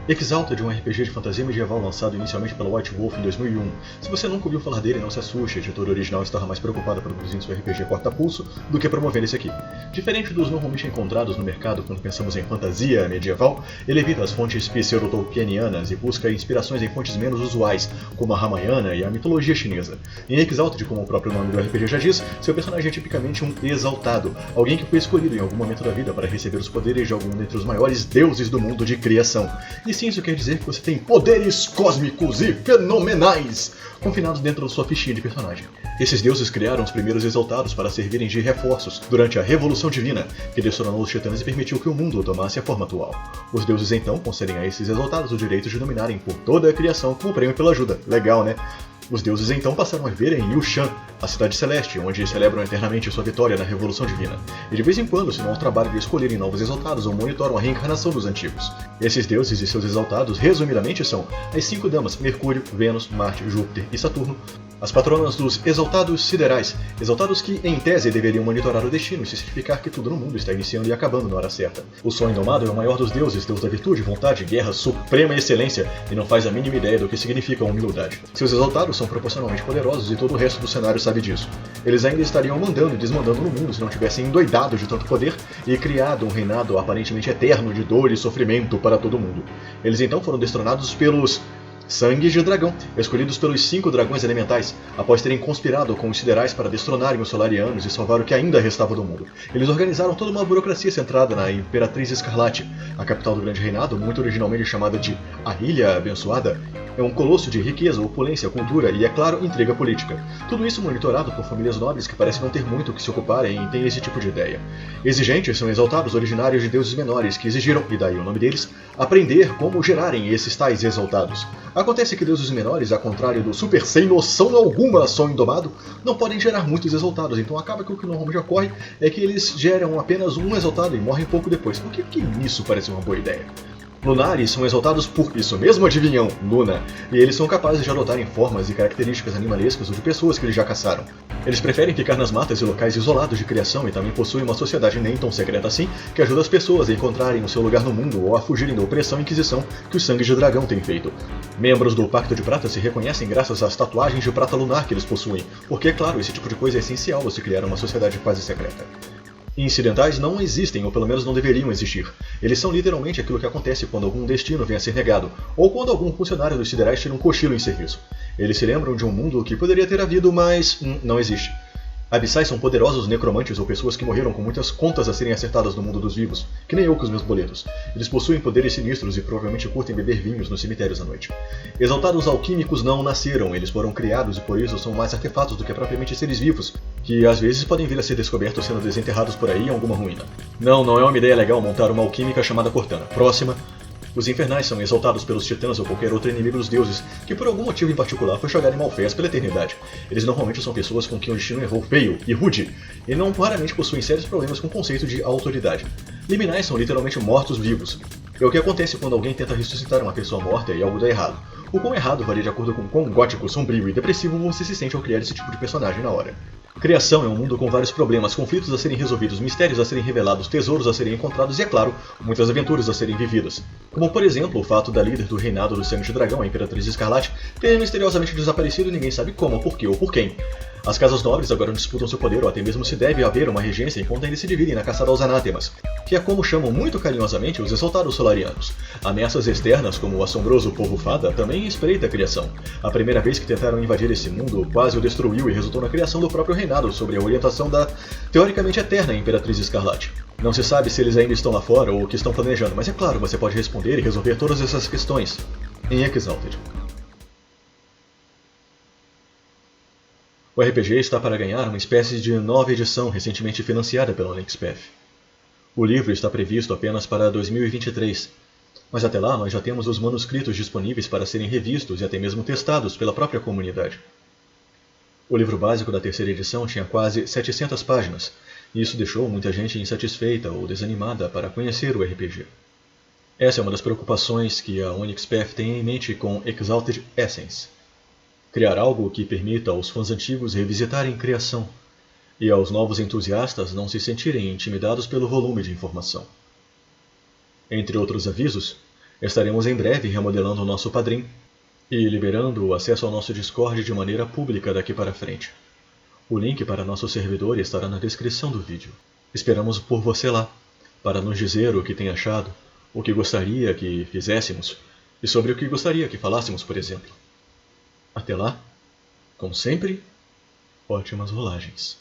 Exalted é um RPG de fantasia medieval lançado inicialmente pela White Wolf em 2001. Se você nunca ouviu falar dele, não se assuste, a editora original estava mais preocupada produzindo seu RPG corta-pulso do que promovendo esse aqui. Diferente dos normalmente encontrados no mercado quando pensamos em fantasia medieval, ele evita as fontes pseudo-tolkienianas e busca inspirações em fontes menos usuais, como a Ramayana e a mitologia chinesa. Em Exalted, como o próprio nome do RPG já diz, seu personagem é tipicamente um exaltado, alguém que foi escolhido em algum momento da vida para receber os poderes de algum dentre os maiores deuses do mundo de criação. E sim, isso quer dizer que você tem poderes cósmicos e fenomenais confinados dentro da sua fichinha de personagem. Esses deuses criaram os primeiros exaltados para servirem de reforços durante a Revolução Divina, que destronou os titãs e permitiu que o mundo tomasse a forma atual. Os deuses então concedem a esses exaltados o direito de dominarem por toda a criação como prêmio pela ajuda. Legal, né? Os deuses então passaram a viver em Yushan, a Cidade Celeste, onde celebram eternamente sua vitória na Revolução Divina, e de vez em quando se dão ao trabalho de escolherem novos exaltados ou monitoram a reencarnação dos antigos. Esses deuses e seus exaltados, resumidamente, são as 5 damas Mercúrio, Vênus, Marte, Júpiter e Saturno, as patronas dos exaltados siderais, exaltados que, em tese, deveriam monitorar o destino e se certificar que tudo no mundo está iniciando e acabando na hora certa. O Sol Indomado é o maior dos deuses, deus da virtude, vontade, guerra, suprema excelência, e não faz a mínima ideia do que significa a humildade. Seus exaltados são proporcionalmente poderosos e todo o resto do cenário sabe disso. Eles ainda estariam mandando e desmandando no mundo se não tivessem endoidado de tanto poder e criado um reinado aparentemente eterno de dor e sofrimento para todo mundo. Eles então foram destronados pelos Sangues de Dragão, escolhidos pelos 5 dragões elementais, após terem conspirado com os siderais para destronarem os solarianos e salvar o que ainda restava do mundo. Eles organizaram toda uma burocracia centrada na Imperatriz Escarlate, a capital do Grande Reinado, muito originalmente chamada de A Ilha Abençoada. É um colosso de riqueza, opulência, cultura e, é claro, intriga política. Tudo isso monitorado por famílias nobres que parecem não ter muito o que se ocuparem e têm esse tipo de ideia. Exigentes são exaltados originários de deuses menores que exigiram, e daí o nome deles, aprender como gerarem esses tais exaltados. Acontece que deuses menores, ao contrário do super sem noção alguma Sol Indomado, não podem gerar muitos exaltados, então acaba que o que normalmente ocorre é que eles geram apenas um exaltado e morrem pouco depois. Por que isso parece uma boa ideia? Lunares são exaltados por isso mesmo adivinhão, Luna, e eles são capazes de adotarem formas e características animalescas ou de pessoas que eles já caçaram. Eles preferem ficar nas matas e locais isolados de criação e também possuem uma sociedade nem tão secreta assim que ajuda as pessoas a encontrarem o seu lugar no mundo ou a fugirem da opressão e inquisição que os Sangues de Dragão têm feito. Membros do Pacto de Prata se reconhecem graças às tatuagens de prata lunar que eles possuem, porque, é claro, esse tipo de coisa é essencial ao se criar uma sociedade quase secreta. Incidentais não existem, ou pelo menos não deveriam existir. Eles são literalmente aquilo que acontece quando algum destino vem a ser negado, ou quando algum funcionário dos siderais tira um cochilo em serviço. Eles se lembram de um mundo que poderia ter havido, mas não existe. Abissais são poderosos necromantes ou pessoas que morreram com muitas contas a serem acertadas no mundo dos vivos, que nem eu com os meus boletos. Eles possuem poderes sinistros e provavelmente curtem beber vinhos nos cemitérios à noite. Exaltados alquímicos não nasceram, eles foram criados e por isso são mais artefatos do que propriamente seres vivos, que às vezes podem vir a ser descobertos sendo desenterrados por aí em alguma ruína. Não é uma ideia legal montar uma alquímica chamada Cortana. Próxima. Os infernais são exaltados pelos titãs ou qualquer outro inimigo dos deuses, que por algum motivo em particular foi jogado em Malfés pela eternidade. Eles normalmente são pessoas com quem o destino errou feio e rude, e não raramente possuem sérios problemas com o conceito de autoridade. Liminais são literalmente mortos-vivos. É o que acontece quando alguém tenta ressuscitar uma pessoa morta e algo dá errado. O quão errado varia de acordo com quão gótico, sombrio e depressivo você se sente ao criar esse tipo de personagem na hora. Criação é um mundo com vários problemas, conflitos a serem resolvidos, mistérios a serem revelados, tesouros a serem encontrados e, é claro, muitas aventuras a serem vividas. Como, por exemplo, o fato da líder do reinado do Sangue de Dragão, a Imperatriz Escarlate, ter misteriosamente desaparecido e ninguém sabe como, por quê ou por quem. As casas nobres agora disputam seu poder, ou até mesmo se deve haver uma regência enquanto ainda se dividem na caçada aos anátemas, que é como chamam muito carinhosamente os exaltados solarianos. Ameaças externas, como o assombroso povo fada, também espreita a criação. A primeira vez que tentaram invadir esse mundo, quase o destruiu e resultou na criação do próprio reinado, sob a orientação da, teoricamente eterna, Imperatriz Escarlate. Não se sabe se eles ainda estão lá fora ou o que estão planejando, mas é claro, você pode responder e resolver todas essas questões em Exalted. O RPG está para ganhar uma espécie de nova edição recentemente financiada pela OnyxPath. O livro está previsto apenas para 2023, mas até lá nós já temos os manuscritos disponíveis para serem revistos e até mesmo testados pela própria comunidade. O livro básico da terceira edição tinha quase 700 páginas, e isso deixou muita gente insatisfeita ou desanimada para conhecer o RPG. Essa é uma das preocupações que a OnyxPath tem em mente com Exalted Essence. Criar algo que permita aos fãs antigos revisitarem criação, e aos novos entusiastas não se sentirem intimidados pelo volume de informação. Entre outros avisos, Estaremos em breve remodelando o nosso Padrim e liberando o acesso ao nosso Discord de maneira pública daqui para frente. O link para nosso servidor estará na descrição do vídeo. Esperamos por você lá, para nos dizer o que tem achado, o que gostaria que fizéssemos e sobre o que gostaria que falássemos, por exemplo. Até lá, como sempre, ótimas rolagens.